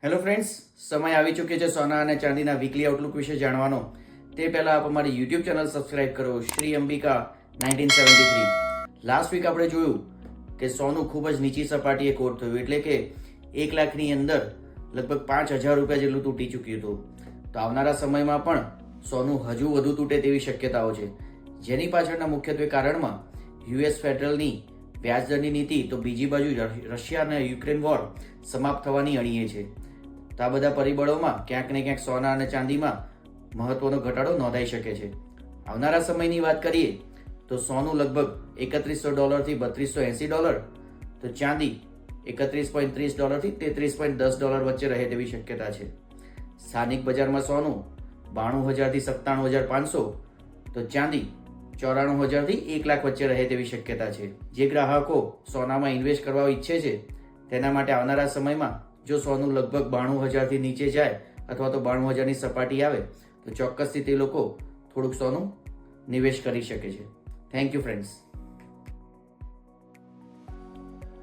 Hello friends, સમય આવી ચૂક્યો છે સોના અને ચાંદીના વીકલી આઉટલુક વિશે જાણવાનો. તે પહેલાં આપ અમારી યુટ્યુબ ચેનલ સબસ્ક્રાઇબ કરો, શ્રી અંબિકા 1973. લાસ્ટ વીક આપણે જોયું કે સોનું ખૂબ જ નીચી સપાટીએ કોટ થયું, એટલે કે 1 લાખની અંદર લગભગ 5,000 રૂપિયા જેટલું તૂટી ચૂક્યું હતું. તો આવનારા સમયમાં પણ સોનું હજુ વધુ તૂટે તેવી શક્યતાઓ છે, જેની પાછળના મુખ્યત્વે કારણમાં યુએસ ફેડરલની વ્યાજદરની નીતિ, તો બીજી બાજુ રશિયા અને યુક્રેન વોર સમાપ્ત થવાની અણીએ છે. તો આ બધા પરિબળોમાં ક્યાંક ને ક્યાંક સોના અને ચાંદીમાં મહત્વનો ઘટાડો નોંધાઈ શકે છે. આવનારા સમયની વાત કરીએ તો સોનું લગભગ $3100 થી $3280, તો ચાંદી $31.30 થી $33.10 વચ્ચે રહે તેવી શક્યતા છે. સ્થાનિક બજારમાં સોનું 92,000 થી 97,500, તો ચાંદી 94,000 થી 1 લાખ વચ્ચે રહે તેવી શક્યતા છે. જે ગ્રાહકો સોનામાં ઇન્વેસ્ટ કરવા ઈચ્છે છે તેના માટે આવનારા સમયમાં જો સોનું લગભગ 92,000 થી નીચે જાય અથવા તો 92,000ની સપાટી આવે તો ચોક્કસથી તે લોકો થોડુંક સોનું નિવેશ કરી શકે છે. Thank you friends.